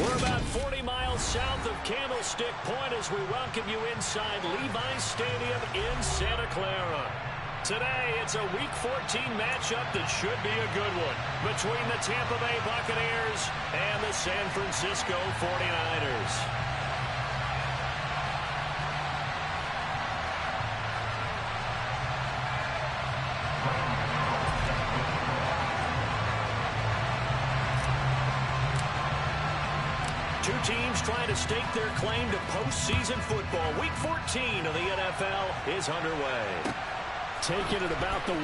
We're about 40 miles south of Candlestick Point as we welcome you inside Levi's Stadium in Santa Clara. Today, it's a Week 14 matchup that should be a good one between the Tampa Bay Buccaneers and the San Francisco 49ers. Two teams trying to stake their claim to postseason football. Week 14 of the NFL is underway. Taking it about the 1.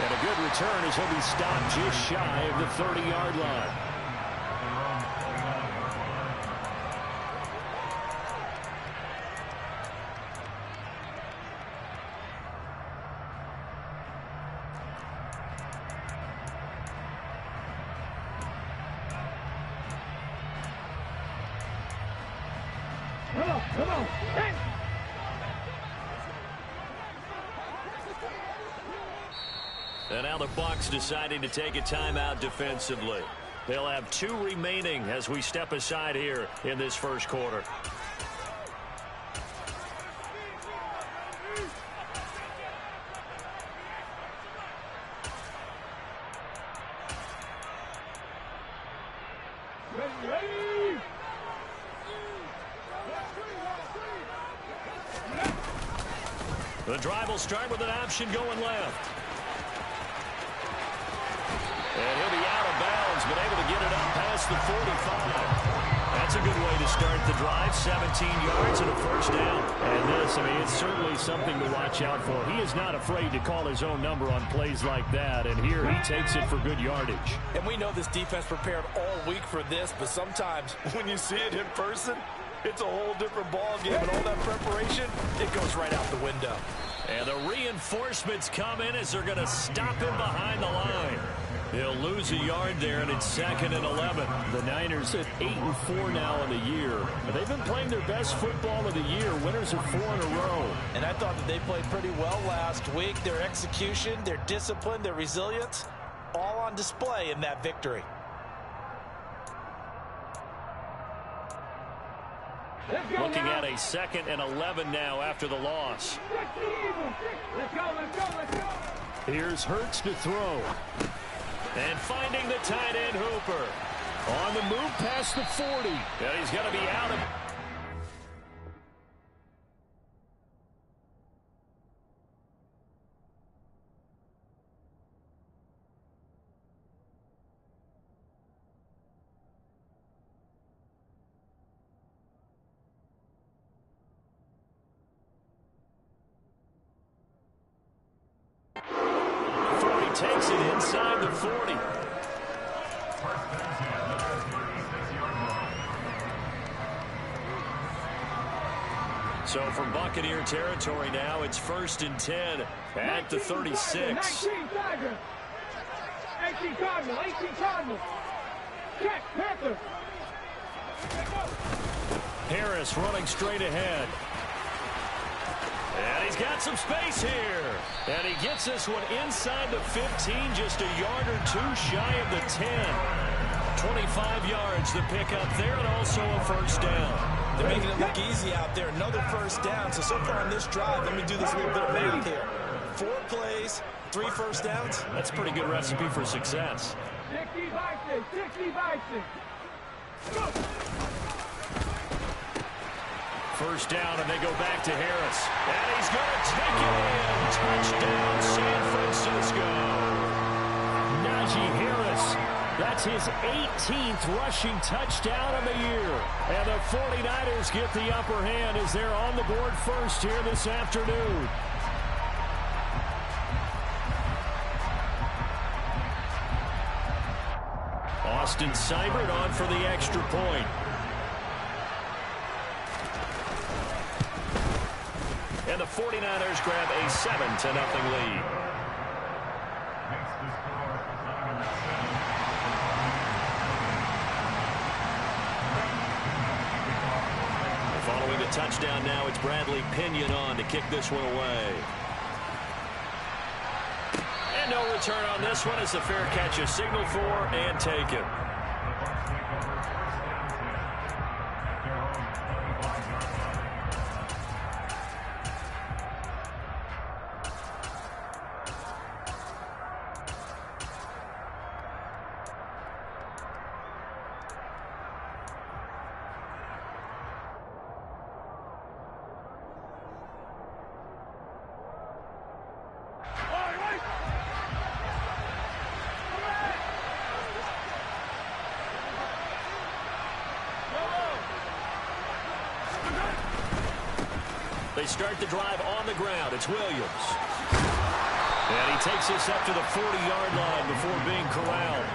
And a good return as he'll be stopped just shy of the 30-yard line. Come on. Hey. And now the Bucs deciding to take a timeout defensively. They'll have 2 remaining as we step aside here in this first quarter. The drive will start with an option going left. And he'll be out of bounds, but able to get it up past the 45. That's a good way to start the drive. 17 yards and a first down. And this, it's certainly something to watch out for. He is not afraid to call his own number on plays like that. And here he takes it for good yardage. And we know this defense prepared all week for this, but sometimes when you see it in person, it's a whole different ball game, and all that preparation, it goes right out the window. And the reinforcements come in as they're going to stop him behind the line. He'll lose a yard there, and it's 2nd and 11. The Niners at 8-4 now in the year. They've been playing their best football of the year. Winners of 4 in a row. And I thought that they played pretty well last week. Their execution, their discipline, their resilience, all on display in that victory. Looking at a 2nd and 11 now after the loss. Let's go. Here's Hurts to throw. And finding the tight end Hooper. On the move past the 40. And he's going to be out of... Takes it inside the 40. So from Buccaneer territory now, it's 1st and 10 at the 36. 18 Cardinal. Check, Panther. Harris running straight ahead. And he's got some space here. And he gets this one inside the 15, just a yard or two shy of the 10. 25 yards the pickup there, and also a 1st down. They're making it look easy out there. Another 1st down. So far on this drive, let me do this little bit of math here. 4 plays, 3 1st downs. That's a pretty good recipe for success. 60-by-6. Go! 1st down, and they go back to Harris. And he's going to take it in. Touchdown, San Francisco. Najee Harris. That's his 18th rushing touchdown of the year. And the 49ers get the upper hand as they're on the board first here this afternoon. Austin Seibert on for the extra point. And the 49ers grab a 7-0 lead. Following the touchdown now, it's Bradley Pinion on to kick this one away. And no return on this one as the fair catch is signaled for and taken. They start the drive on the ground. It's Williams. And he takes this up to the 40-yard line before being corralled.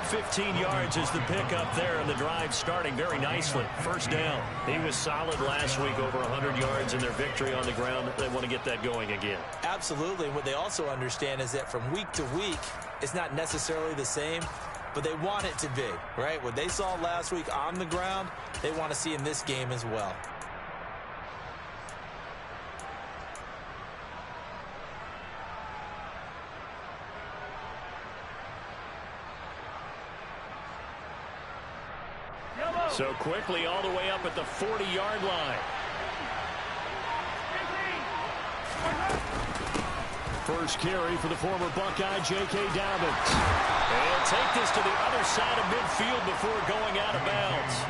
15 yards is the pickup there, and the drive starting very nicely. 1st down. He was solid last week, over 100 yards in their victory on the ground. They want to get that going again. Absolutely. What they also understand is that from week to week, it's not necessarily the same, but they want it to be, right? What they saw last week on the ground, they want to see in this game as well. So quickly all the way up at the 40-yard line. First carry for the former Buckeye, J.K. Dobbins. And he'll take this to the other side of midfield before going out of bounds.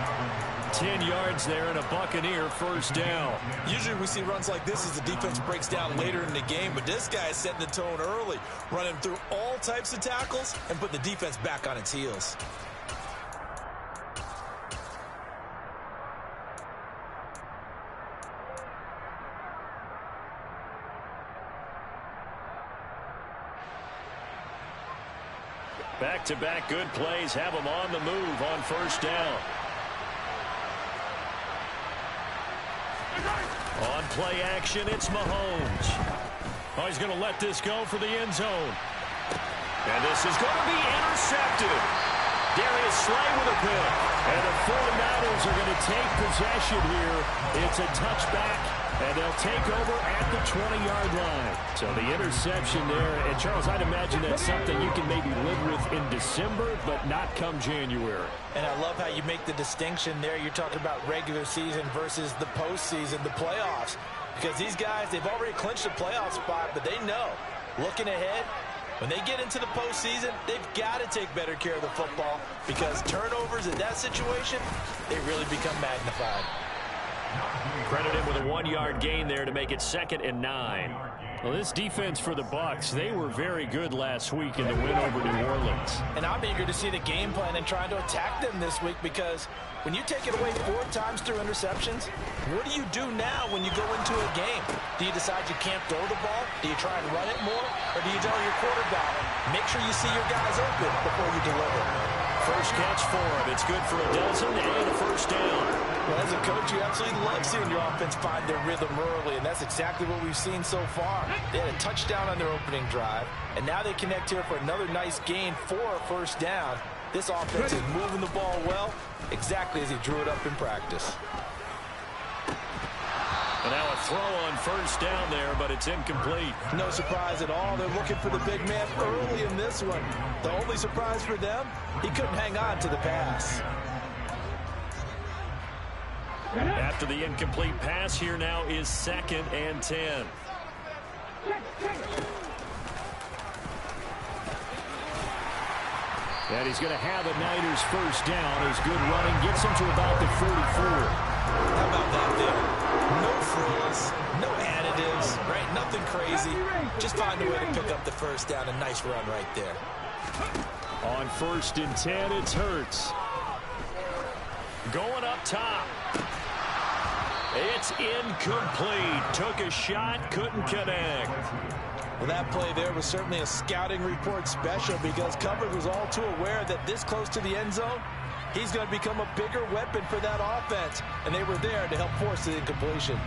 10 yards there and a Buccaneer 1st down. Usually we see runs like this as the defense breaks down later in the game, but this guy is setting the tone early, running through all types of tackles and put the defense back on its heels. Back-to-back good plays have them on the move on 1st down. On play action, it's Mahomes. Oh, he's going to let this go for the end zone. And this is going to be intercepted. Darius Slay with a pick. And the 49ers are going to take possession here. It's a touchback And they'll take over at the 20-yard line. So the interception there. And, Charles, I'd imagine that's something you can maybe live with in December, but not come January. And I love how you make the distinction there. You're talking about regular season versus the postseason, the playoffs. Because these guys, they've already clinched a playoff spot, but they know, looking ahead, when they get into the postseason, they've got to take better care of the football because turnovers in that situation, they really become magnified. Credit him with a 1-yard gain there to make it 2nd and 9. Well, this defense for the Bucs, they were very good last week in the win over New Orleans. And I'm eager to see the game plan and trying to attack them this week because when you take it away 4 times through interceptions, what do you do now when you go into a game? Do you decide you can't throw the ball? Do you try and run it more? Or do you tell your quarterback, make sure you see your guys open before you deliver? First catch for him. It's good for a dozen and a first down. Well, as a coach, you absolutely love seeing your offense find their rhythm early, and that's exactly what we've seen so far. They had a touchdown on their opening drive, and now they connect here for another nice gain for a first down. This offense is moving the ball well, exactly as he drew it up in practice. And now a throw on first down there, but it's incomplete. No surprise at all. They're looking for the big man early in this one. The only surprise for them, he couldn't hang on to the pass. After the incomplete pass, here now is 2nd and 10. And he's going to have a Niners first down. His good running gets him to about the 44. How about that there? No frills, no additives, right? Nothing crazy. Just find a way to pick up the first down. A nice run right there. On 1st and 10, it's Hurts. Going up top. It's incomplete. Took a shot, couldn't connect. Well, that play there was certainly a scouting report special because coverage was all too aware that this close to the end zone, he's going to become a bigger weapon for that offense, and they were there to help force the incompletion.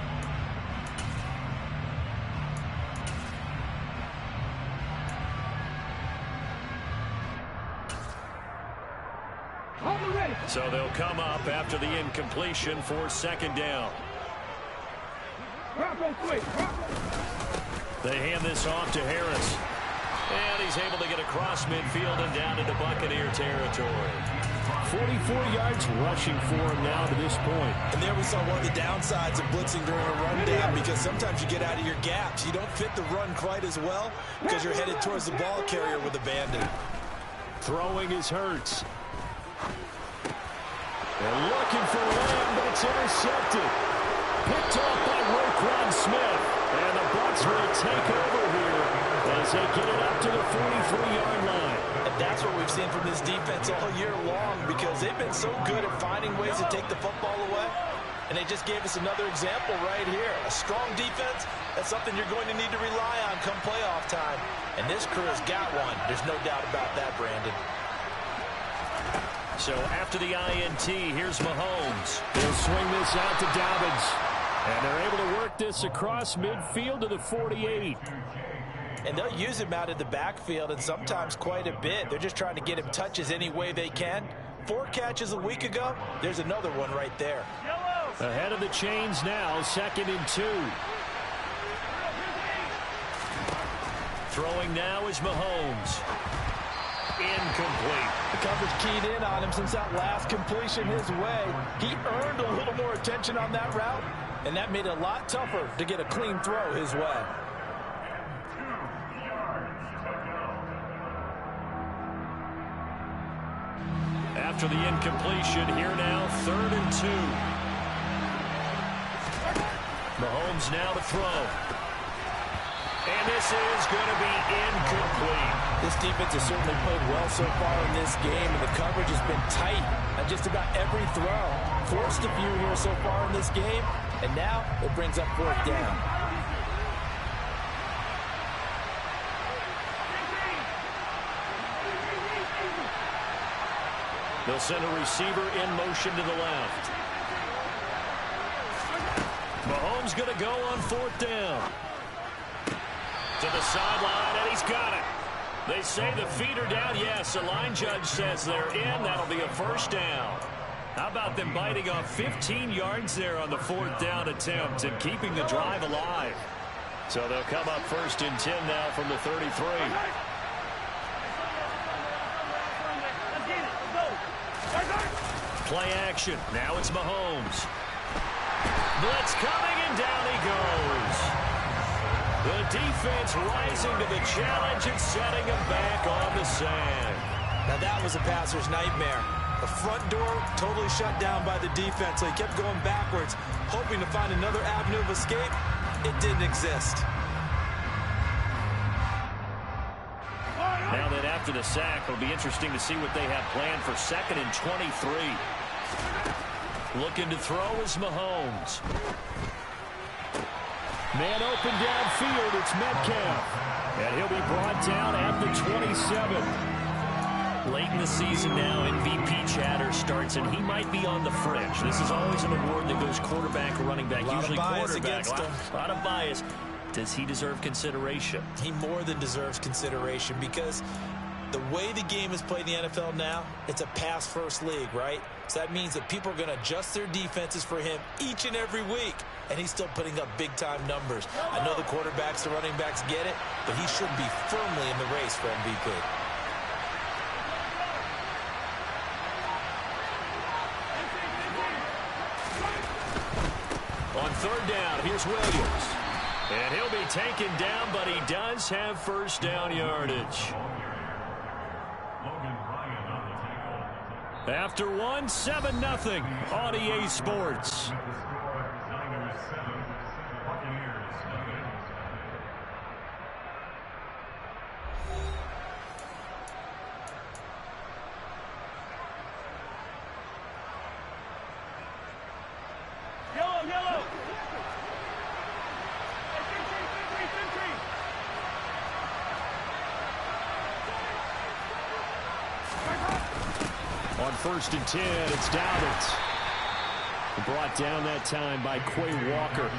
So they'll come up after the incompletion for 2nd down. They hand this off to Harris. And he's able to get across midfield and down into Buccaneer territory. 44 yards rushing for him now to this point. And there we saw one of the downsides of blitzing during a run down because sometimes you get out of your gaps. You don't fit the run quite as well because you're headed towards the ball carrier with abandon. Throwing is Hurts. They're looking for Lamb, but it's intercepted. Picked off by Roquan Smith. And the Bucs will take over here as they get it up to the 43-yard line. And that's what we've seen from this defense all year long because they've been so good at finding ways to take the football away. And they just gave us another example right here. A strong defense, that's something you're going to need to rely on come playoff time. And this crew has got one. There's no doubt about that, Brandon. So after the INT, here's Mahomes. They'll swing this out to Dobbins. And they're able to work this across midfield to the 48. And they'll use him out in the backfield and sometimes quite a bit. They're just trying to get him touches any way they can. 4 catches a week ago. There's another one right there. Ahead of the chains now, 2nd and 2. Throwing now is Mahomes. Incomplete. The coverage keyed in on him since that last completion his way. He earned a little more attention on that route, and that made it a lot tougher to get a clean throw his way. After the incompletion, here now, 3rd and 2. Mahomes now to throw. And this is going to be incomplete. This defense has certainly played well so far in this game, and the coverage has been tight on just about every throw. Forced a few here so far in this game, and now it brings up 4th down. They'll send a receiver in motion to the left. Mahomes going to go on 4th down. To the sideline, and he's got it. They say the feet are down. Yes, the line judge says they're in. That'll be a first down. How about them biting off 15 yards there on the 4th down attempt and keeping the drive alive? So they'll come up 1st and 10 now from the 33. Play action. Now it's Mahomes. Blitz coming, and down he goes. The defense rising to the challenge and setting him back on the sand. Now that was a passer's nightmare. The front door totally shut down by the defense, so he kept going backwards, hoping to find another avenue of escape. It didn't exist. Now that after the sack, it'll be interesting to see what they have planned for 2nd and 23. Looking to throw is Mahomes. Man open downfield, it's Metcalf. And he'll be brought down at the 27. Late in the season now, MVP chatter starts, and he might be on the fringe. This is always an award that goes quarterback or running back. Usually quarterback. A lot of bias. Does he deserve consideration? He more than deserves consideration because the way the game is played in the NFL now, it's a pass-first league, right? So that means that people are going to adjust their defenses for him each and every week, and he's still putting up big-time numbers. I know the quarterbacks, the running backs get it, but he should be firmly in the race for MVP. On 3rd down, here's Williams. And he'll be taken down, but he does have 1st down yardage. After one, 7-0 on EA Sports. On 1st and 10, it's Dowdle. Brought down that time by Quay Walker.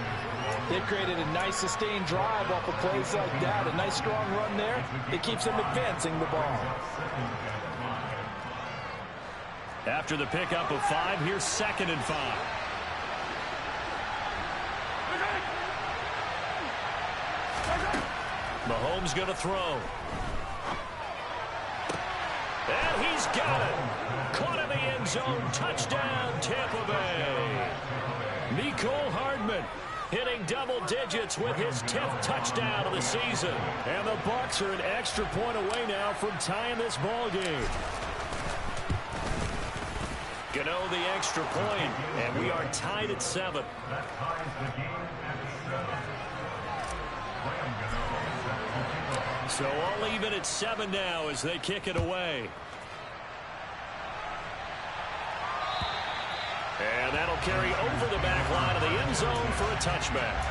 They created a nice sustained drive off of plays like that. A nice strong run there. It keeps them advancing the ball. After the pickup of 5, here's 2nd and 5. Mahomes going to throw. And he's got it. Caught in the end zone. Touchdown, Tampa Bay. Mecole Hardman hitting double digits with his 10th touchdown of the season. And the Bucs are an extra point away now from tying this ball game. Gano the extra point, and we are tied at 7. So all even at 7 now as they kick it away. And that'll carry over the back line of the end zone for a touchback.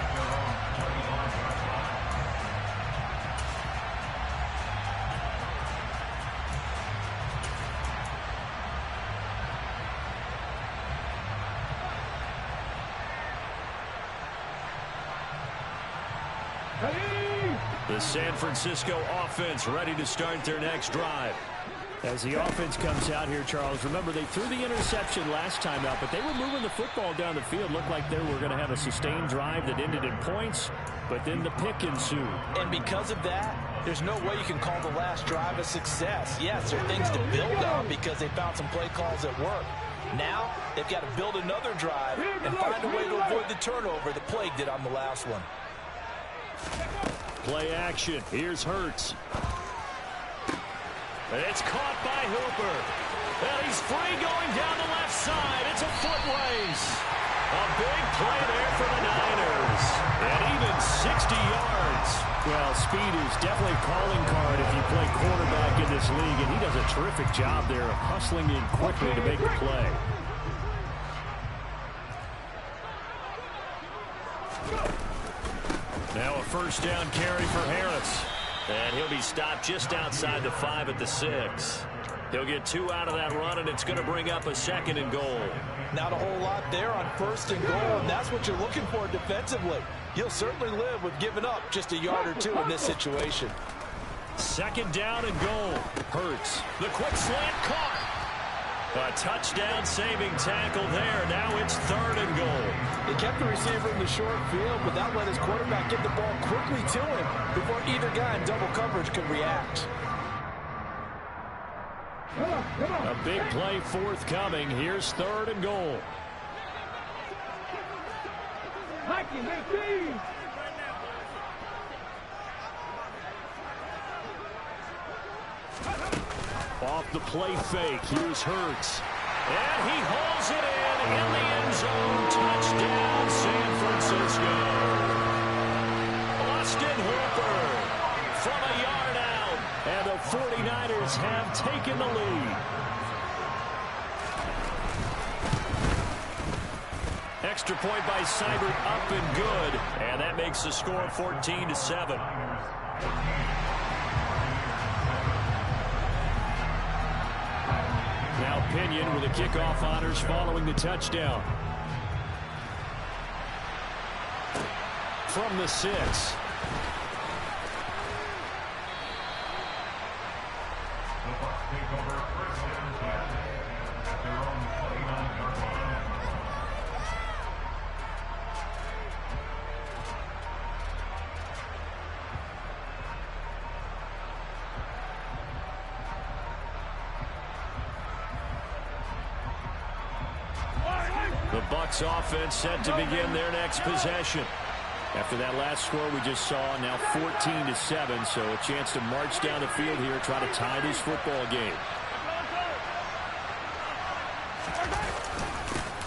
The San Francisco offense ready to start their next drive. As the offense comes out here, Charles, remember they threw the interception last time out, but they were moving the football down the field. Looked like they were going to have a sustained drive that ended in points, but then the pick ensued. And because of that, there's no way you can call the last drive a success. Yes, there are things to build on because they found some play calls that work. Now, they've got to build another drive and find a way to avoid the turnover that plagued it on the last one. Play action. Here's Hurts. And it's caught by Hooper. And he's free going down the left side. It's a foot race. A big play there for the Niners. And even 60 yards. Well, speed is definitely a calling card if you play quarterback in this league, and he does a terrific job there of hustling in quickly to make the play. Now a 1st down carry for Harris. And he'll be stopped just outside the 5 at the 6. He'll get 2 out of that run, and it's going to bring up a 2nd and goal. Not a whole lot there on 1st and goal, and that's what you're looking for defensively. You'll certainly live with giving up just a yard or 2 in this situation. 2nd down and goal. Hurts. The quick slant caught. A touchdown-saving tackle there. Now it's 3rd and goal. He kept the receiver in the short field, but that let his quarterback get the ball quickly to him before either guy in double coverage could react. A big play forthcoming. Here's 3rd and goal. Off the play fake, here's Hurts. And he hauls it in the end zone. Touchdown, San Francisco. Austin Hooper from a yard out. And the 49ers have taken the lead. Extra point by Seibert, up and good. And that makes the score 14-7. Now Pinion with the kickoff honors following the touchdown. From the 6. The Bucs offense set to begin their next possession. After that last score we just saw, now 14-7, so a chance to march down the field here, try to tie this football game.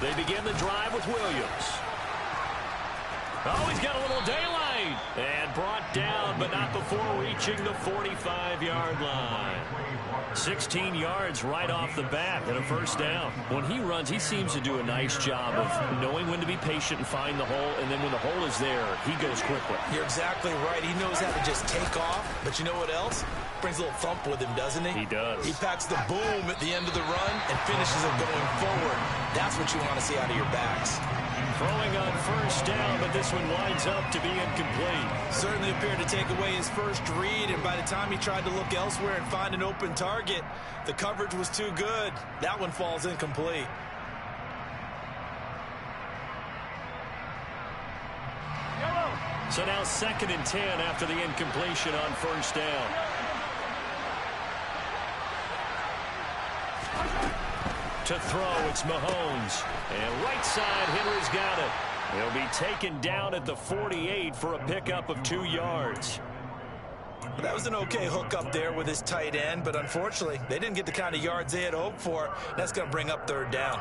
They begin the drive with Williams. Oh, he's got a little daylight. And brought down, but not before reaching the 45-yard line. 16 yards right off the bat and a first down. When he runs, he seems to do a nice job of knowing when to be patient and find the hole, and then when the hole is there, he goes quickly. You're exactly right. He knows how to just take off, but you know what else? Brings a little thump with him, doesn't he? He does. He packs the boom at the end of the run and finishes it going forward. That's what you want to see out of your backs. Throwing on first down, but this one winds up to be incomplete. Certainly appeared to take away his first read, and by the time he tried to look elsewhere and find an open target, the coverage was too good. That one falls incomplete. So now 2nd and 10 after the incompletion on first down. To throw, it's Mahomes. And right side, Henry's got it. He'll be taken down at the 48 for a pickup of 2 yards. That was an okay hook up there with his tight end, but unfortunately, they didn't get the kind of yards they had hoped for. That's going to bring up 3rd down.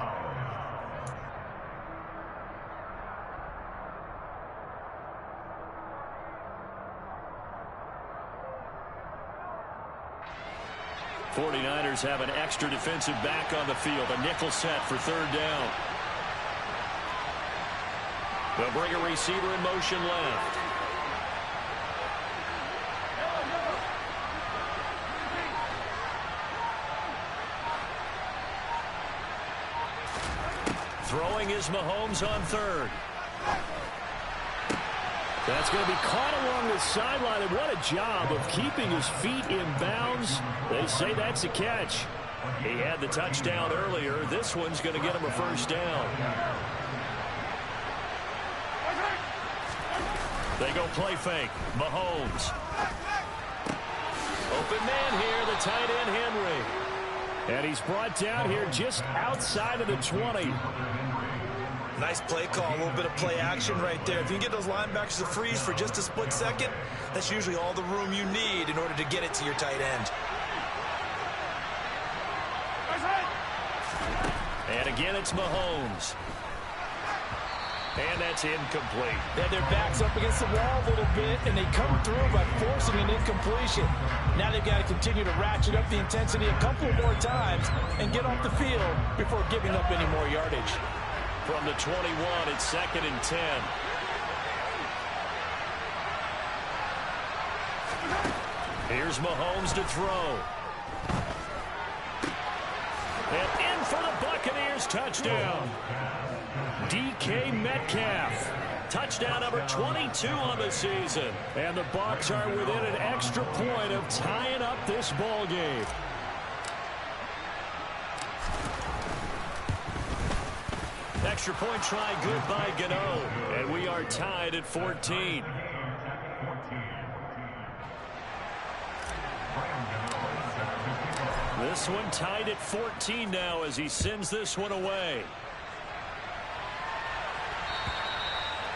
'49ers have an extra defensive back on the field. A nickel set for 3rd down. They'll bring a receiver in motion left. Throwing is Mahomes on 3rd. That's going to be caught along the sideline, and what a job of keeping his feet in bounds. They say that's a catch. He had the touchdown earlier. This one's going to get him a first down. They go play fake. Mahomes. Open man here, the tight end Henry. And he's brought down here just outside of the 20. Nice play call, a little bit of play action right there. If you can get those linebackers to freeze for just a split second, that's usually all the room you need in order to get it to your tight end. And again, it's Mahomes. And that's incomplete. They had their backs up against the wall a little bit, and they come through by forcing an incompletion. Now they've got to continue to ratchet up the intensity a couple more times and get off the field before giving up any more yardage. From the 21, it's 2nd and 10. Here's Mahomes to throw. And in for the Buccaneers, touchdown. DK Metcalf. Touchdown number 22 on the season. And the Bucs are within an extra point of tying up this ball game. extra point try good by Gano. And we are tied at 14. This one tied at 14 now as he sends this one away.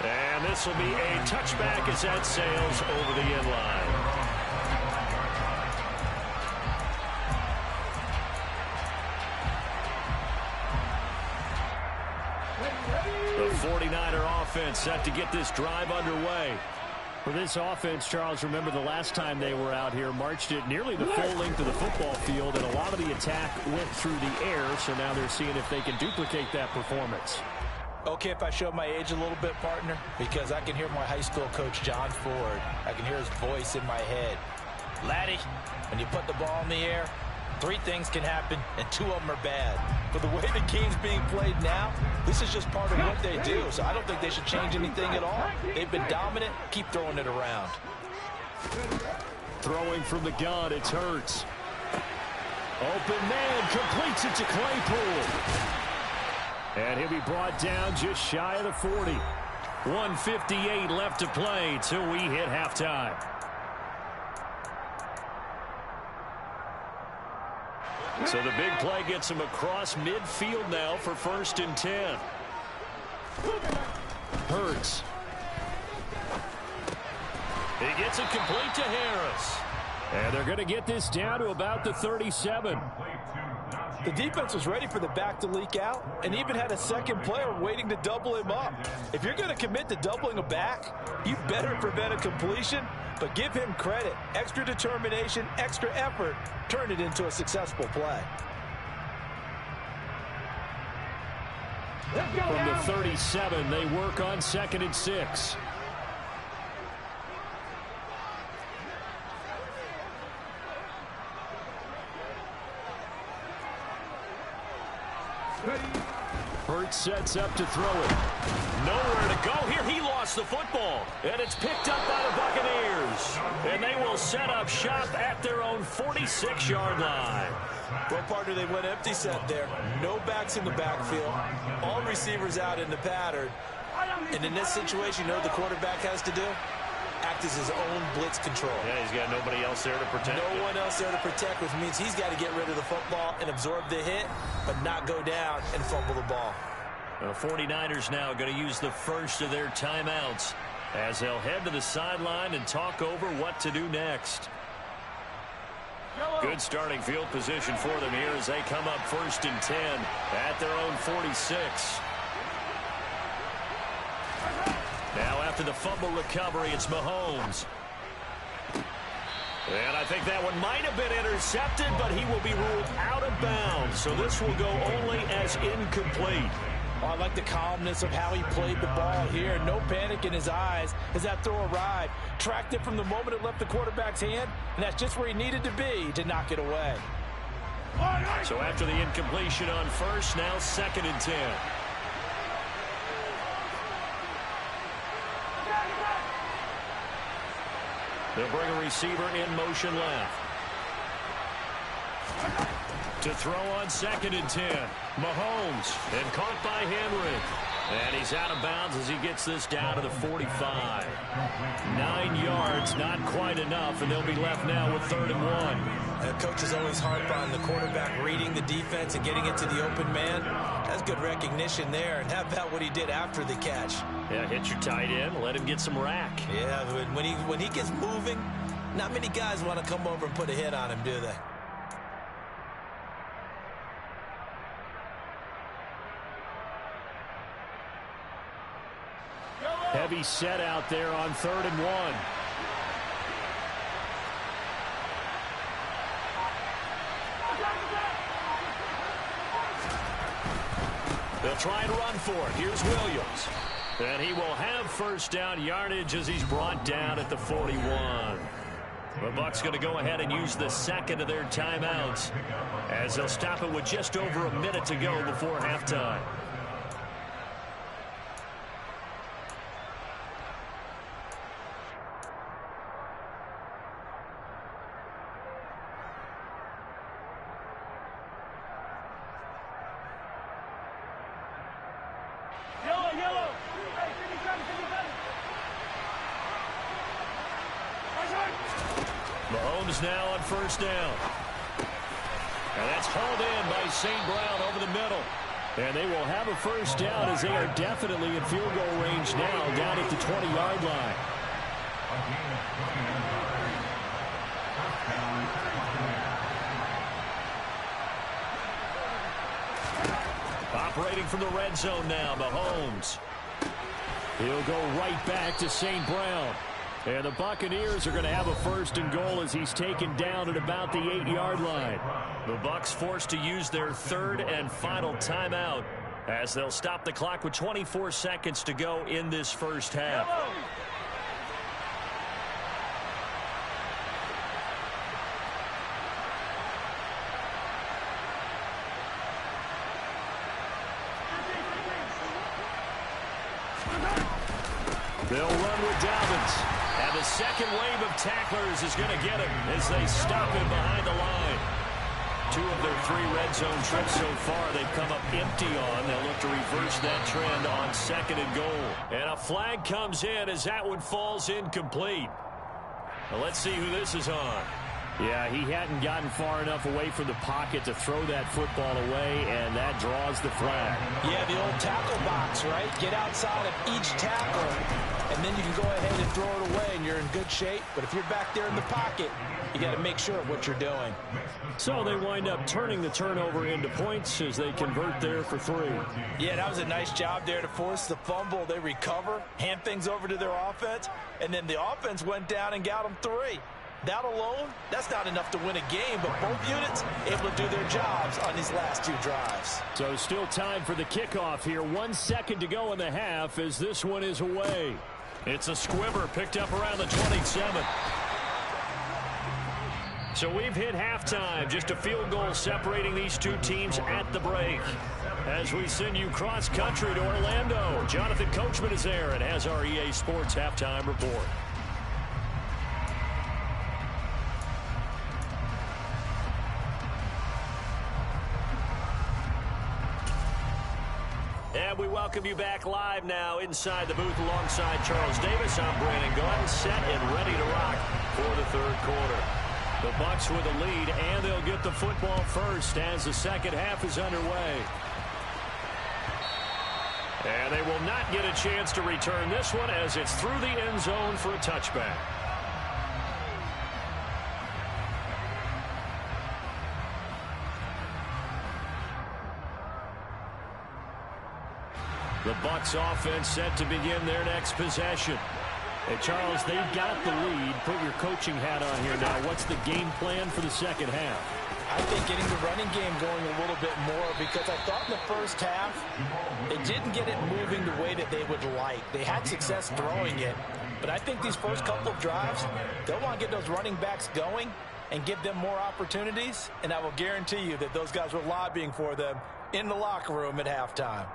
And this will be a touchback as that sails over the end line. The 49er offense set to get this drive underway. For this offense, Charles, remember the last time they were out here, marched it nearly the full length of the football field, and a lot of the attack went through the air, so now they're seeing if they can duplicate that performance. Okay, if I show my age a little bit, partner, because I can hear my high school coach, John Ford. I can hear his voice in my head. Laddie, when you put the ball in the air, 3 things can happen, and 2 of them are bad. But the way the game's being played now, this is just part of what they do. So I don't think they should change anything at all. They've been dominant. Keep throwing it around. Throwing from the gun, it's Hurts. Open man, completes it to Claypool. And he'll be brought down just shy of the 40. 1:58 left to play till we hit halftime. So the big play gets him across midfield now for 1st and 10. Hurts. He gets it complete to Harris. And they're going to get this down to about the 37. The defense was ready for the back to leak out and even had a second player waiting to double him up. If you're going to commit to doubling a back, you better prevent a completion, but give him credit. Extra determination, extra effort, turn it into a successful play. From the 37, they work on 2nd and 6. Hurts sets up to throw it. Nowhere to go here. He lost the football. And it's picked up by the Buccaneers. And they will set up shop at their own 46-yard line. Well, partner, they went empty set there. No backs in the backfield. All receivers out in the pattern. And in this situation, you know what the quarterback has to do? Act as his own blitz control. Yeah, he's got nobody else there to protect. No one else there to protect, which means he's got to get rid of the football and absorb the hit, but not go down and fumble the ball. The 49ers now going to use the first of their timeouts as they'll head to the sideline and talk over what to do next. Good starting field position for them here as they come up 1st and 10 at their own 46. Now after the fumble recovery, it's Mahomes. And I think that one might have been intercepted, but he will be ruled out of bounds. So this will go only as incomplete. Oh, I like the calmness of how he played the ball here. No panic in his eyes as that throw arrived. Tracked it from the moment it left the quarterback's hand, and that's just where he needed to be to knock it away. So after the incompletion on first, now 2nd and 10. They'll bring a receiver in motion left. To throw on 2nd and 10. Mahomes, and caught by Henry. And he's out of bounds as he gets this down to the 45. 9 yards, not quite enough, and they'll be left now with 3rd and 1. The coach is always harp on the quarterback reading the defense and getting it to the open man. That's good recognition there. And how about what he did after the catch? Yeah, hit your tight end, let him get some rack. Yeah, when he gets moving, not many guys want to come over and put a hit on him, do they? Heavy set out there on 3rd and 1. They'll try and run for it. Here's Williams. And he will have 1st down yardage as he's brought down at the 41. The Bucs going to go ahead and use the 2nd of their timeouts as they'll stop it with just over a minute to go before halftime. Mahomes now on first down. And that's hauled in by St. Brown over the middle. And they will have a first down as they are definitely in field goal range now down at the 20-yard line. Operating from the red zone now, Mahomes. He'll go right back to St. Brown. And the Buccaneers are going to have a first and goal as he's taken down at about the 8-yard line. The Bucs forced to use their third and final timeout as they'll stop the clock with 24 seconds to go in this first half. They'll run with Dobbins. And the second wave of tacklers is going to get him as they stop him behind the line. 2 of their 3 red zone trips so far they've come up empty on. They'll look to reverse that trend on second and goal. And a flag comes in as that one falls incomplete. Now let's see who this is on. Yeah, he hadn't gotten far enough away from the pocket to throw that football away, and that draws the flag. Yeah, the old tackle box, right? Get outside of each tackle, and then you can go ahead and throw it away, and you're in good shape. But if you're back there in the pocket, you got to make sure of what you're doing. So they wind up turning the turnover into points as they convert there for 3. Yeah, that was a nice job there to force the fumble. They recover, hand things over to their offense, and then the offense went down and got them 3. That alone, that's not enough to win a game, but both units able to do their jobs on these last 2 drives. So still time for the kickoff here. 1 second to go in the half as this one is away. It's a squibber picked up around the 27. So we've hit halftime. Just a field goal separating these 2 teams at the break. As we send you cross country to Orlando, Jonathan Coachman is there and has our EA Sports halftime report. And we welcome you back live now inside the booth alongside Charles Davis. I'm Brandon Gaudin, set and ready to rock for the third quarter. The Bucs with a lead, and they'll get the football first as the second half is underway. And they will not get a chance to return this one as it's through the end zone for a touchback. The Bucs offense set to begin their next possession. Hey, Charles, they've got the lead. Put your coaching hat on here now. What's the game plan for the second half? I think getting the running game going a little bit more, because I thought in the first half they didn't get it moving the way that they would like. They had success throwing it, but I think these first couple of drives, they'll want to get those running backs going and give them more opportunities, and I will guarantee you that those guys were lobbying for them in the locker room at halftime.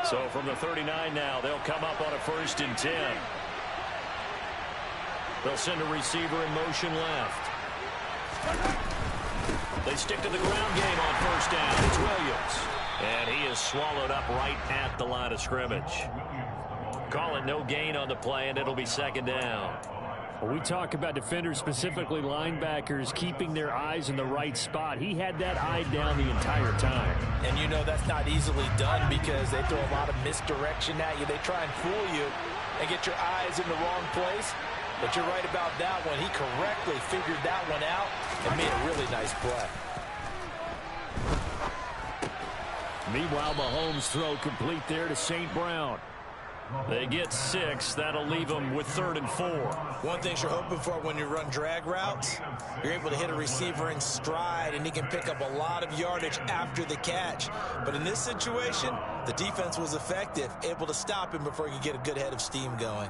So from the 39 now, they'll come up on a 1st and 10. They'll send a receiver in motion left. They stick to the ground game on first down. It's Williams. And he is swallowed up right at the line of scrimmage. Call it no gain on the play, and it'll be second down. Well, we talk about defenders, specifically linebackers, keeping their eyes in the right spot. He had that eye down the entire time. And you know that's not easily done because they throw a lot of misdirection at you. They try and fool you and get your eyes in the wrong place. But you're right about that one. He correctly figured that one out and made a really nice play. Meanwhile, Mahomes' throw complete there to St. Brown. They get 6. That'll leave them with 3rd and 4. One thing you're hoping for when you run drag routes, you're able to hit a receiver in stride, and he can pick up a lot of yardage after the catch. But in this situation, the defense was effective, able to stop him before he could get a good head of steam going.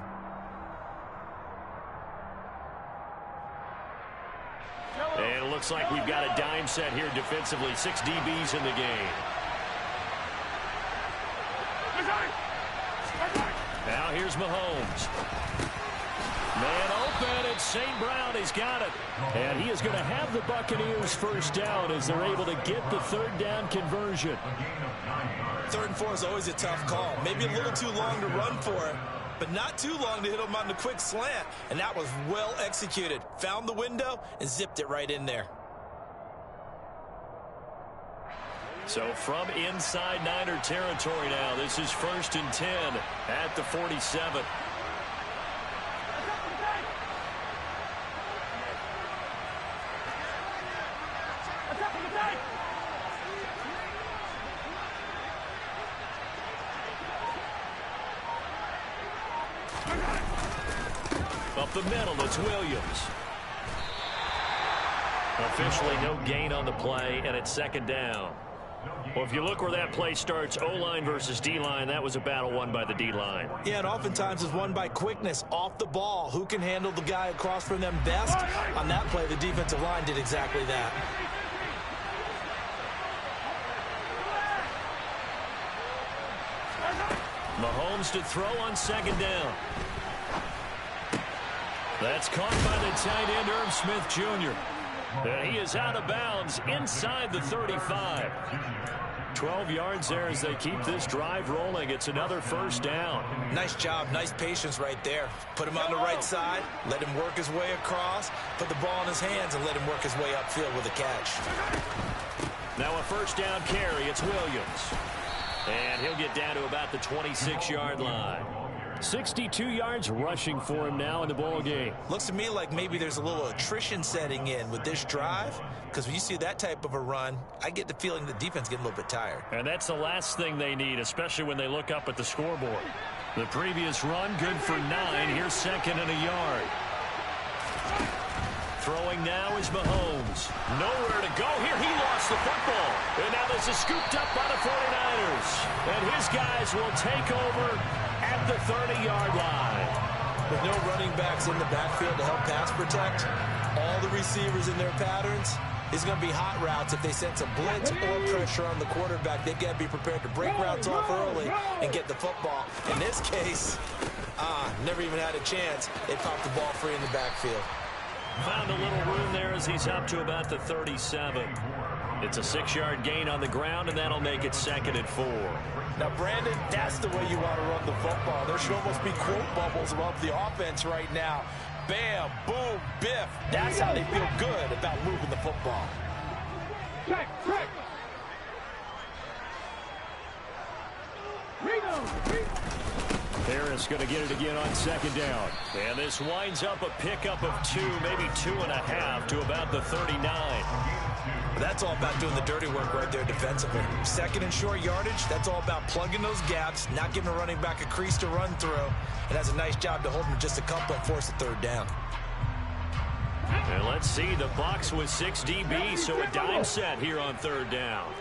And it looks like we've got a dime set here defensively. 6 DBs in the game. Now here's Mahomes. Man open, it's St. Brown has got it. And he is going to have the Buccaneers first down as they're able to get the third down conversion. 3rd and 4 is always a tough call. Maybe a little too long to run for it, but not too long to hit him on the quick slant. And that was well executed. Found the window and zipped it right in there. So from inside Niner territory now, this is 1st and 10 at the 47. Up the middle, it's Williams. Officially no gain on the play, and it's 2nd down. Well, if you look where that play starts, O-line versus D-line, that was a battle won by the D-line. Yeah, and oftentimes is won by quickness off the ball. Who can handle the guy across from them best? On that play, the defensive line did exactly that. Mahomes to throw on 2nd down. That's caught by the tight end, Irv Smith Jr. And he is out of bounds inside the 35. 12 yards there as they keep this drive rolling. It's another 1st down. Nice job, nice patience right there. Put him on the right side, let him work his way across, put the ball in his hands, and let him work his way upfield with a catch. Now a 1st down carry, it's Williams. And he'll get down to about the 26-yard line. 62 yards rushing for him now in the ball game. Looks to me like maybe there's a little attrition setting in with this drive, because when you see that type of a run, I get the feeling the defense getting a little bit tired. And that's the last thing they need, especially when they look up at the scoreboard. The previous run, good for 9. Here's 2nd and a yard. Throwing now is Mahomes. Nowhere to go here. He lost the football. And now this is scooped up by the 49ers. And his guys will take over at the 30-yard line. With no running backs in the backfield to help pass protect, all the receivers in their patterns, it's going to be hot routes. If they sense a blitz or pressure on the quarterback, they've got to be prepared to break routes off early and get the football. In this case, never even had a chance. They popped the ball free in the backfield. Found a little room there as he's up to about the 37. It's a 6-yard gain on the ground, and that'll make it 2nd and 4. Now, Brandon, that's the way you want to run the football. There should almost be quote bubbles above the offense right now. Bam, boom, biff. That's how they feel good about moving the football. Check. Harris going to get it again on 2nd down. And this winds up a pickup of 2, maybe 2.5 to about the 39. That's all about doing the dirty work right there defensively. 2nd and short yardage, that's all about plugging those gaps, not giving a running back a crease to run through. And that's a nice job to hold him just a couple and force a 3rd down. And let's see, the Bucs with 6 DBs, so a dime set here on 3rd down.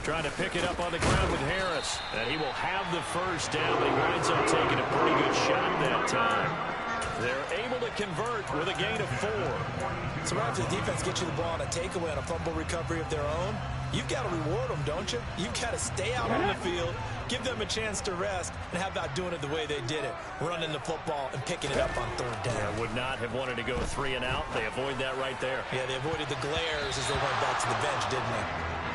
Trying to pick it up on the ground with Harris. And he will have the 1st down, but he winds up taking a pretty good shot that time. They're able to convert with a gain of 4. Sometimes the defense gets you the ball on a takeaway on a fumble recovery of their own. You've got to reward them, don't you? You've got to stay out on the field, give them a chance to rest, and how about doing it the way they did it? Running the football and picking it up on 3rd down. They would not have wanted to go 3 and out. They avoid that right there. Yeah, they avoided the glares as they went back to the bench, didn't they?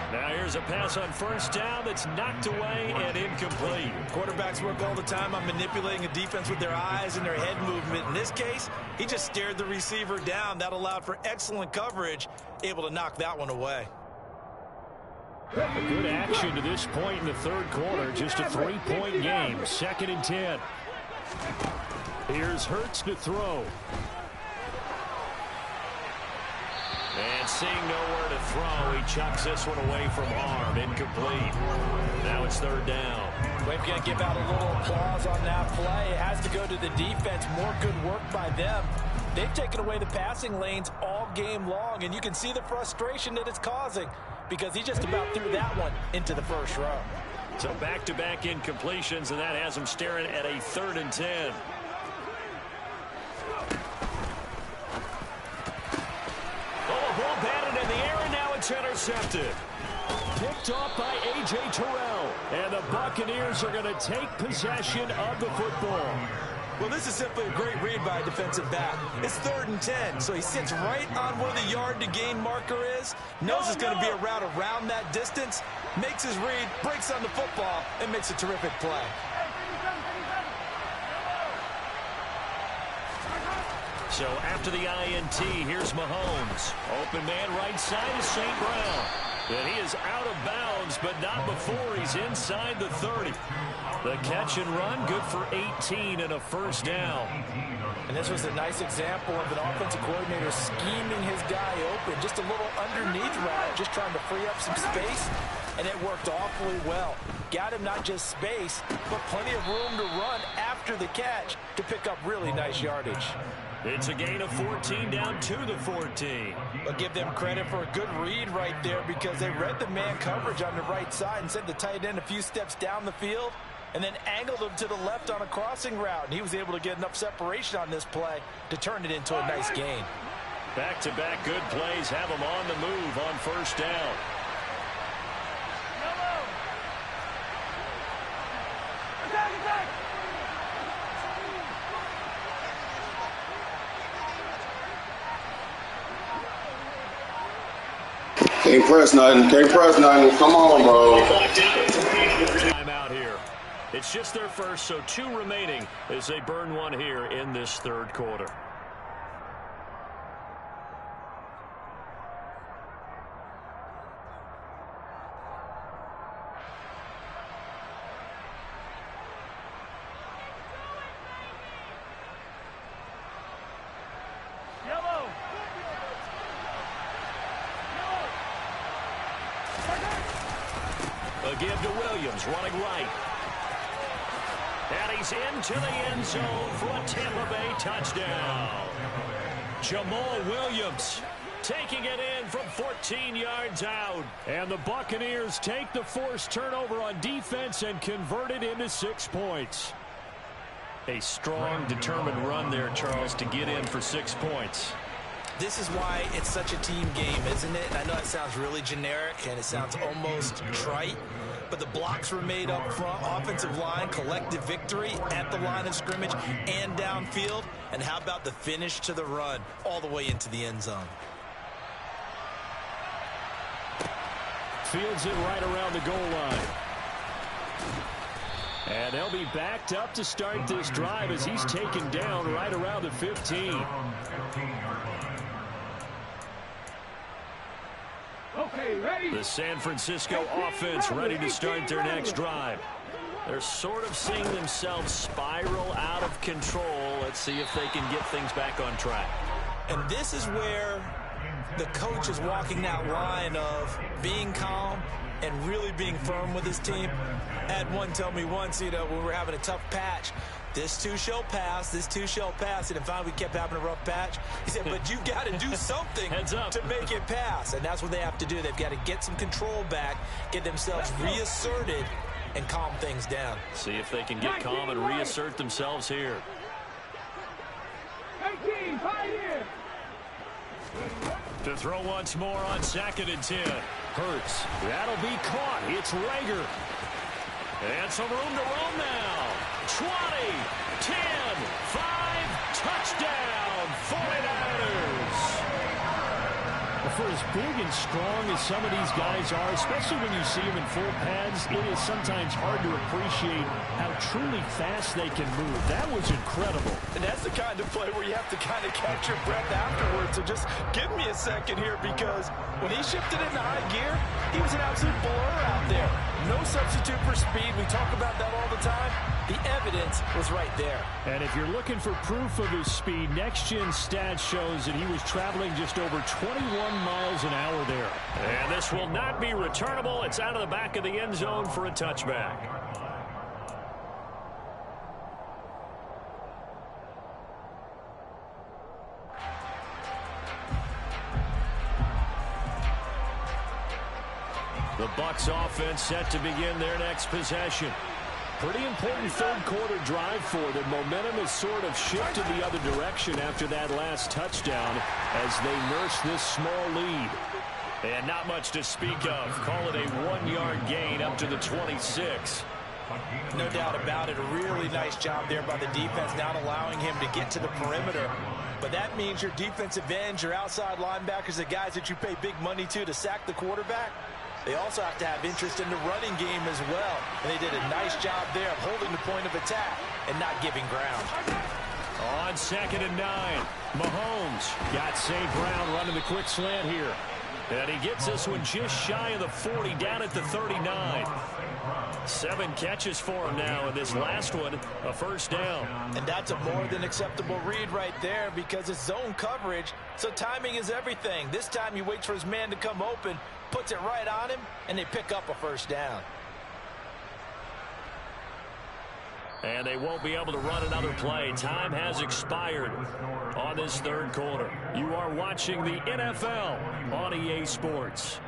Now here's a pass on 1st down that's knocked away and incomplete. Quarterbacks work all the time on manipulating a defense with their eyes and their head movement. In this case, he just stared the receiver down. That allowed for excellent coverage, able to knock that one away. A good action to this point in the 3rd quarter. Just a 3-point game. 2nd and 10. Here's Hurts to throw. And seeing nowhere to throw, he chucks this one away from arm. Incomplete. Now it's 3rd down. We're going to give out a little applause on that play. It has to go to the defense. More good work by them. They've taken away the passing lanes all game long, and you can see the frustration that it's causing because he just about threw that one into the 1st row. So back-to-back incompletions, and that has him staring at a 3rd and 10. Ball batted in the air, and now it's intercepted. Picked off by A.J. Terrell. And the Buccaneers are going to take possession of the football. Well, this is simply a great read by a defensive back. It's 3rd and 10, so he sits right on where the yard-to-gain marker is, knows it's going to be a route around that distance, makes his read, breaks on the football, and makes a terrific play. So after the INT, here's Mahomes. Open man right side is St. Brown. And he is out of bounds, but not before he's inside the 30. The catch and run, good for 18 and a first down. And this was a nice example of an offensive coordinator scheming his guy open. Just a little underneath route, just trying to free up some space, and it worked awfully well. Got him not just space, but plenty of room to run after the catch to pick up really nice yardage. It's a gain of 14 down to the 14. I'll give them credit for a good read right there because they read the man coverage on the right side and sent the tight end a few steps down the field and then angled him to the left on a crossing route. And he was able to get enough separation on this play to turn it into a nice gain. Back-to-back good plays have him on the move on first down. Can't press nothing. Can't press nothing. Come on, bro. Time out here. It's just their first, so 2 remaining as they burn one here in this 3rd quarter. A give to Williams, running right. And he's into the end zone for a Tampa Bay touchdown. Jamal Williams taking it in from 14 yards out. And the Buccaneers take the forced turnover on defense and convert it into 6 points. A strong, determined run there, Charles, to get in for 6 points. This is why it's such a team game, isn't it? And I know it sounds really generic and it sounds almost trite, but the blocks were made up front, offensive line, collective victory at the line of scrimmage and downfield. And how about the finish to the run all the way into the end zone? Fields it right around the goal line. And they'll be backed up to start this drive as he's taken down right around the 15. Okay, ready? The San Francisco offense ready to start their next drive. They're sort of seeing themselves spiral out of control. Let's see if they can get things back on track. And this is where the coach is walking that line of being calm and really being firm with his team. I had one tell me once, when we were having a tough patch, this too shall pass, this too shall pass. And finally we kept having a rough patch. He said, but you got to do something to make it pass. And that's what they have to do. They've got to get some control back, get themselves reasserted, and calm things down. See if they can get calm and reassert themselves here. 18, 5 here. To throw once more on 2nd and 10. Hurts. That'll be caught. It's Rager. And some room to roam now. 20, 10, 5, touchdown, 49ers. For as big and strong as some of these guys are, especially when you see them in full pads, it is sometimes hard to appreciate how truly fast they can move. That was incredible. And that's the kind of play where you have to kind of catch your breath afterwards. So just give me a second here, because when he shifted into high gear, he was an absolute blur out there. No substitute for speed. We talk about that all the time. The evidence was right there. And if you're looking for proof of his speed, Next Gen Stats shows that he was traveling just over 21 miles an hour there. And this will not be returnable. It's out of the back of the end zone for a touchback. The Bucs offense set to begin their next possession. Pretty important 3rd quarter drive for them. Momentum has sort of shifted the other direction after that last touchdown as they nurse this small lead. And not much to speak of. Call it a 1-yard gain up to the 26. No doubt about it. A really nice job there by the defense, not allowing him to get to the perimeter. But that means your defensive ends, your outside linebackers, the guys that you pay big money to sack the quarterback, they also have to have interest in the running game as well. And they did a nice job there of holding the point of attack and not giving ground. On 2nd and 9, Mahomes got St. Brown running the quick slant here. And he gets this one just shy of the 40, down at the 39. 7 catches for him now, and this last one, a first down. And that's a more than acceptable read right there because it's zone coverage, so timing is everything. This time he waits for his man to come open, puts it right on him, and they pick up a first down. And they won't be able to run another play. Time has expired on this third quarter. You are watching the NFL on EA Sports.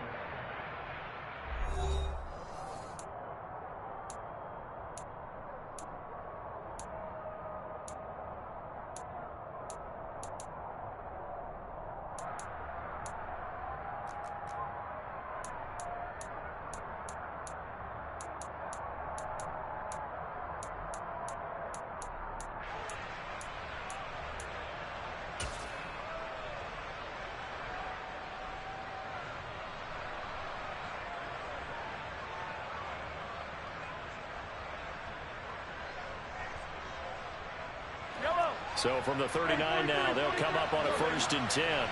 So from the 39 now, they'll come up on a 1st and 10.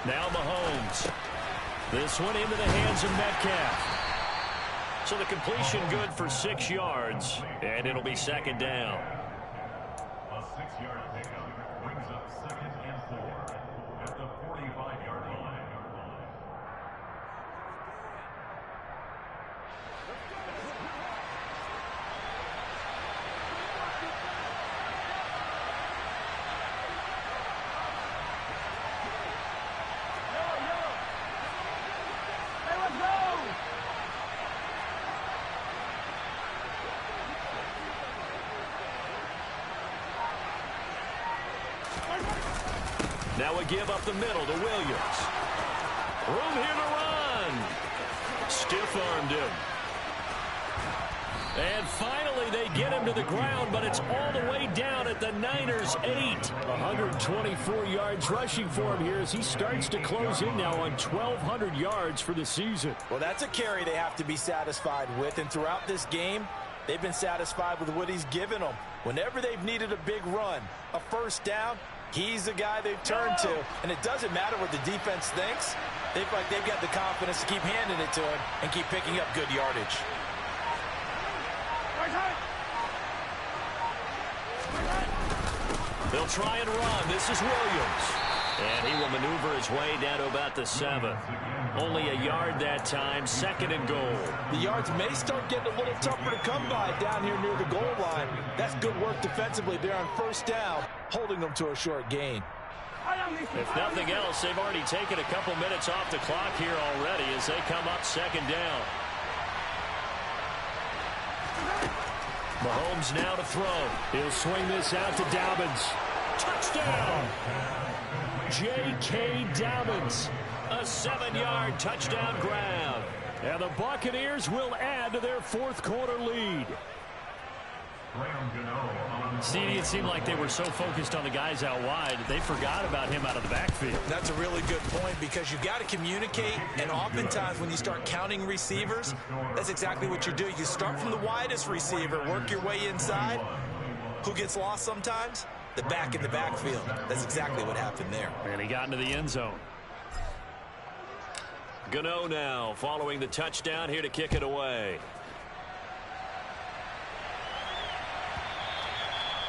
Now Mahomes. This one into the hands of Metcalf. So the completion good for 6 yards, and it'll be 2nd down. A 6-yard pickup brings up 2nd and 4 at the 45-yard line. Now a give up the middle to Williams. Room here to run. Stiff-armed him. And finally they get him to the ground, but it's all the way down at the Niners' 8. 124 yards rushing for him here as he starts to close in now on 1,200 yards for the season. Well, that's a carry they have to be satisfied with, and throughout this game, they've been satisfied with what he's given them. Whenever they've needed a big run, a first down, he's the guy they've turned to, and it doesn't matter what the defense thinks. They feel like they've got the confidence to keep handing it to him and keep picking up good yardage. They'll try and run. This is Williams. And he will maneuver his way down to about the 7. Only a yard that time, 2nd and goal. The yards may start getting a little tougher to come by down here near the goal line. That's good work defensively there on first down, holding them to a short gain. If nothing else, they've already taken a couple minutes off the clock here already as they come up 2nd down. Mahomes now to throw. He'll swing this out to Dobbins. Touchdown! J.K. Dobbins. A 7-yard touchdown grab. And the Buccaneers will add to their 4th quarter lead. CD, it seemed like they were so focused on the guys out wide, they forgot about him out of the backfield. That's a really good point because you've got to communicate, and oftentimes when you start counting receivers, that's exactly what you do. You start from the widest receiver, work your way inside. Who gets lost sometimes? The back in the backfield. That's exactly what happened there. And he got into the end zone. Gano now following the touchdown here to kick it away.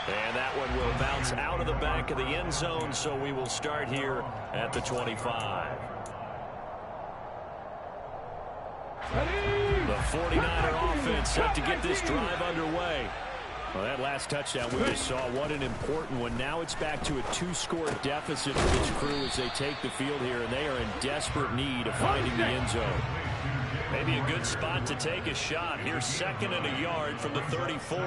And that one will bounce out of the back of the end zone, so we will start here at the 25. The 49er offense set to get this drive underway. Well, that last touchdown we just saw, what an important one. Now it's back to a 2-score deficit for this crew as they take the field here, and they are in desperate need of finding the end zone. Maybe a good spot to take a shot. Here's 2nd and a yard from the 34.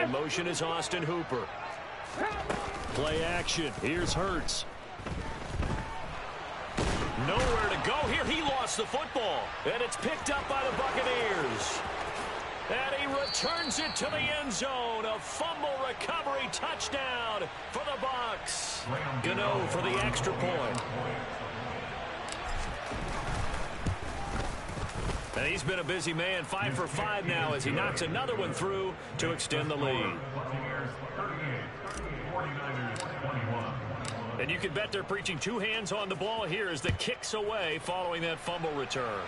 In motion is Austin Hooper. Play action. Here's Hurts. Nowhere to go here. He lost the football. And it's picked up by the Buccaneers. And he returns it to the end zone. A fumble recovery touchdown for the Bucs. Gano for the extra point. And he's been a busy man, 5 for 5 now as he knocks another one through to extend the lead. And you can bet they're preaching 2 hands on the ball here as the kick's away following that fumble return.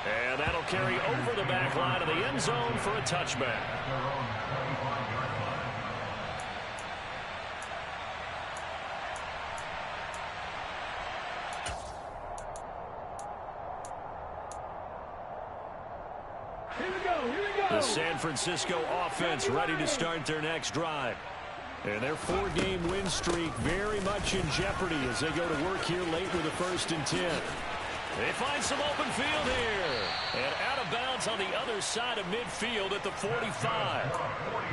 And that'll carry over the back line of the end zone for a touchback. The San Francisco offense ready to start their next drive. And their 4-game win streak very much in jeopardy as they go to work here late with a 1st and 10. They find some open field here. And out of bounds on the other side of midfield at the 45.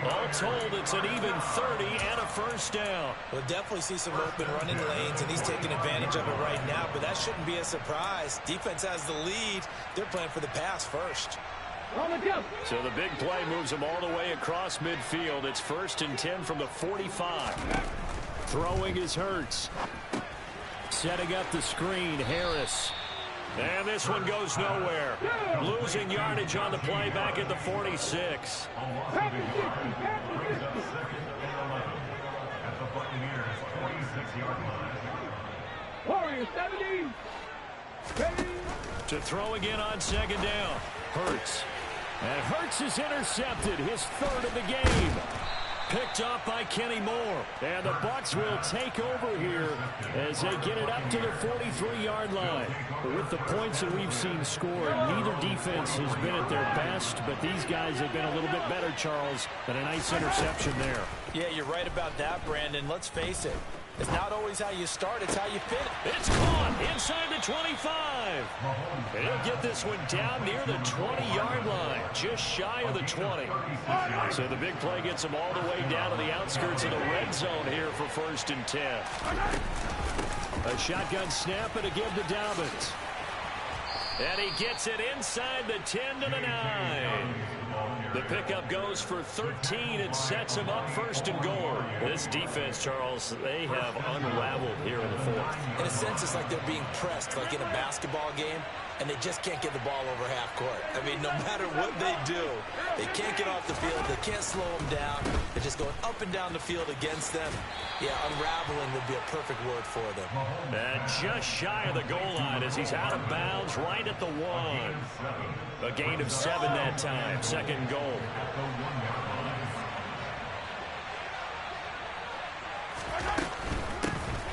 All told, it's an even 30 and a 1st down. We'll definitely see some open running lanes, and he's taking advantage of it right now, but that shouldn't be a surprise. Defense has the lead. They're playing for the pass first. So the big play moves them all the way across midfield. It's 1st and 10 from the 45. Throwing is Hurts. Setting up the screen, Harris. And this one goes nowhere. Losing yardage on the play back at the 46. Warriors 70. Ready. To throw again on 2nd down. Hurts. And Hurts is intercepted, his 3rd of the game. Picked off by Kenny Moore. And the Bucs will take over here as they get it up to the 43-yard line. But with the points that we've seen scored, neither defense has been at their best, but these guys have been a little bit better, Charles, than a nice interception there. Yeah, you're right about that, Brandon. Let's face it. It's not always how you start, it's how you finish. It's caught inside the 25. And he'll get this one down near the 20-yard line, just shy of the 20. So the big play gets him all the way down to the outskirts of the red zone here for 1st and 10. A shotgun snap and a give to Dobbins. And he gets it inside the 10 to the 9. The pickup goes for 13 and sets him up 1st and goal. This defense, Charles, they have unraveled here in the 4th. In a sense, it's like they're being pressed, like in a basketball game, and they just can't get the ball over half court. I mean, no matter what they do, they can't get off the field. They can't slow them down. They're just going up and down the field against them. Yeah, unraveling would be a perfect word for them. And just shy of the goal line as he's out of bounds right at the 1. A gain of 7 that time. 2nd goal.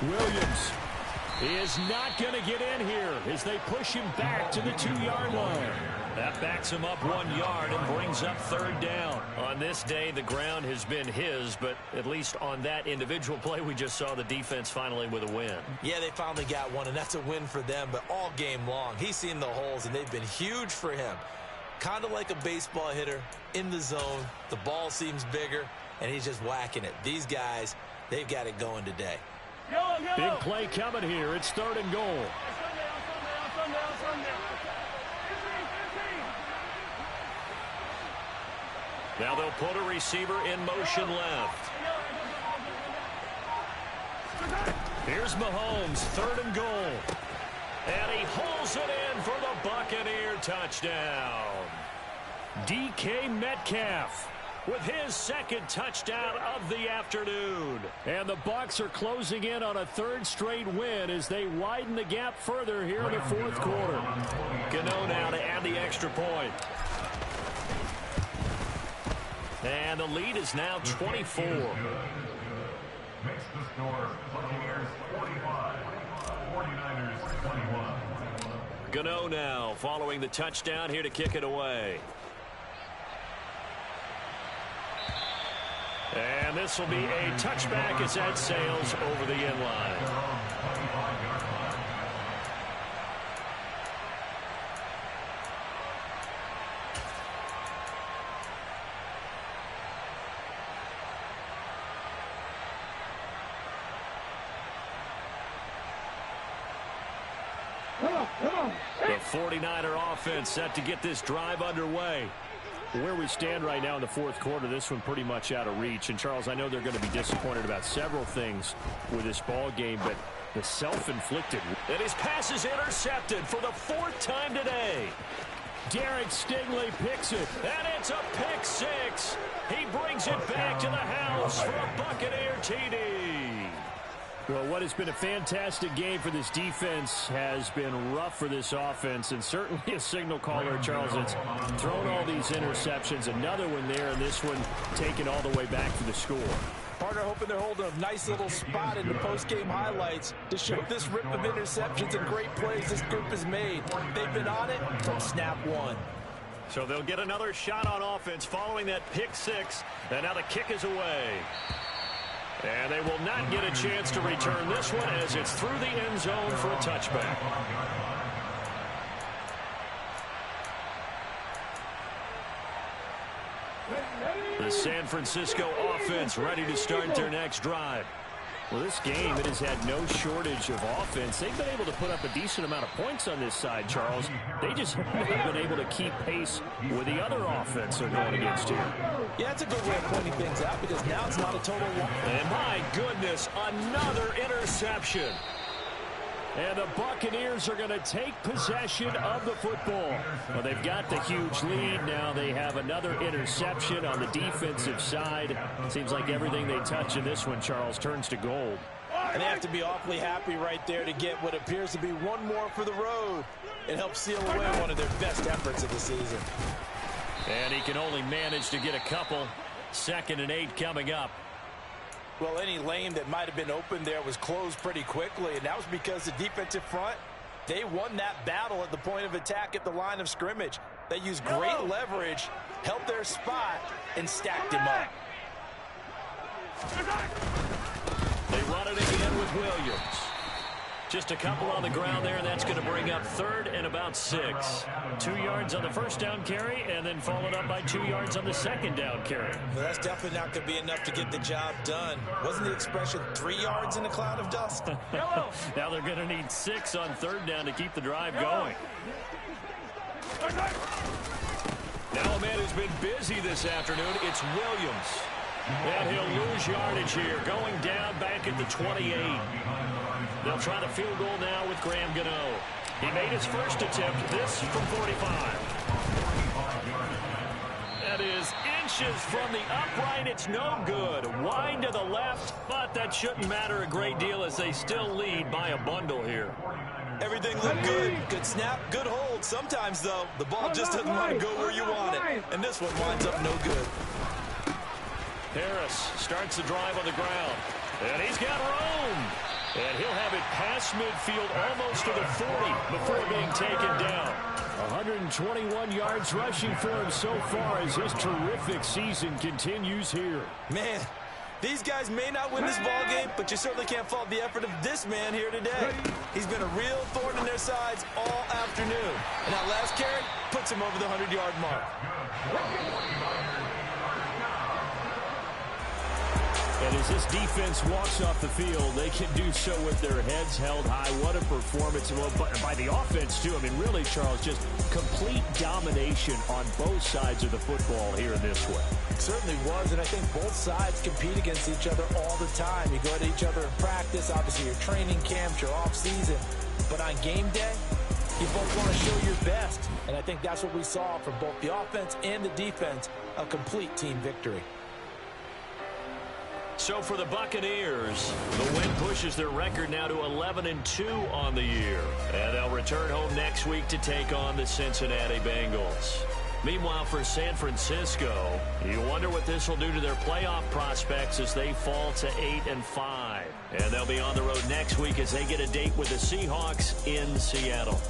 Williams is not going to get in here as they push him back to the 2-yard line. That backs him up 1 yard and brings up 3rd down. On this day, the ground has been his, but at least on that individual play, we just saw the defense finally with a win. Yeah, they finally got one, and that's a win for them, but all game long, he's seen the holes, and they've been huge for him. Kind of like a baseball hitter in the zone. The ball seems bigger, and he's just whacking it. These guys, they've got it going today. Big play coming here. It's 3rd and goal. Now they'll put a receiver in motion left. Here's Mahomes, 3rd and goal. And he holds it in for the Buccaneer touchdown. DK Metcalf with his 2nd touchdown of the afternoon. And the Bucs are closing in on a 3rd straight win as they widen the gap further here in the 4th quarter. Gano now to add the extra point. And the lead is now 24. Makes the score Buccaneers 45, 49ers 21. Gano now following the touchdown here to kick it away. And this will be a touchback as that sails over the end line. The 49er offense set to get this drive underway. Where we stand right now in the fourth quarter, this one pretty much out of reach. And, Charles, I know they're going to be disappointed about several things with this ball game, but the self-inflicted. And his pass is intercepted for the fourth time today. Derek Stingley picks it. And it's a pick six. He brings it back to the house for a Buccaneer TD. Well, what has been a fantastic game for this defense has been rough for this offense, and certainly a signal caller, Charles, that's thrown all these interceptions. Another one there, and this one taken all the way back for the score. Partner hoping they're holding a nice little spot in the post-game highlights to show this rip of interceptions and great plays this group has made. They've been on it from snap one. So they'll get another shot on offense following that pick six, and now the kick is away. And they will not get a chance to return this one as it's through the end zone for a touchback. The San Francisco offense ready to start their next drive. Well, this game, it has had no shortage of offense. They've been able to put up a decent amount of points on this side, Charles. They just haven't been able to keep pace with the other offense they're going against here. Yeah, it's a good way of pointing things out because now it's not a total one. And my goodness, another interception. And the Buccaneers are going to take possession of the football. Well, they've got the huge lead. Now they have another interception on the defensive side. Seems like everything they touch in this one, Charles, turns to gold. And they have to be awfully happy right there to get what appears to be one more for the road. It helps seal away one of their best efforts of the season. And he can only manage to get a couple. 2nd and 8 coming up. Well, any lane that might have been open there was closed pretty quickly, and that was because the defensive front, they won that battle at the point of attack at the line of scrimmage. They used great leverage, held their spot, and stacked him up. They run it again with Williams. Just a couple on the ground there, and that's going to bring up 3rd and about 6. 2 yards on the first down carry, and then followed up by 2 yards on the second down carry. Well, that's definitely not going to be enough to get the job done. Wasn't the expression 3 yards in a cloud of dust? Now they're going to need 6 on 3rd down to keep the drive going. Now a man who's been busy this afternoon, it's Williams. And he'll lose yardage here, going down back at the 28. They'll try the field goal now with Graham Gano. He made his first attempt, this from 45. That is inches from the upright. It's no good. Wide to the left, but that shouldn't matter a great deal as they still lead by a bundle here. Everything looked good. Good snap, good hold. Sometimes, though, the ball just doesn't want to go where you want it. And this one winds up no good. Harris starts the drive on the ground. And he's got room. And he'll have it past midfield almost to the 40 before being taken down. 121 yards rushing for him so far as his terrific season continues here. Man, these guys may not win this ball game, but you certainly can't fault the effort of this man here today. He's been a real thorn in their sides all afternoon. And that last carry puts him over the 100-yard mark. And as this defense walks off the field, they can do so with their heads held high. What a performance. Well, by the offense, too. I mean, really, Charles, just complete domination on both sides of the football here in this one. It certainly was, and I think both sides compete against each other all the time. You go at each other in practice, obviously your training camps, your off-season. But on game day, you both want to show your best. And I think that's what we saw from both the offense and the defense, a complete team victory. So for the Buccaneers, the win pushes their record now to 11-2 on the year. And they'll return home next week to take on the Cincinnati Bengals. Meanwhile, for San Francisco, you wonder what this will do to their playoff prospects as they fall to 8-5. And they'll be on the road next week as they get a date with the Seahawks in Seattle.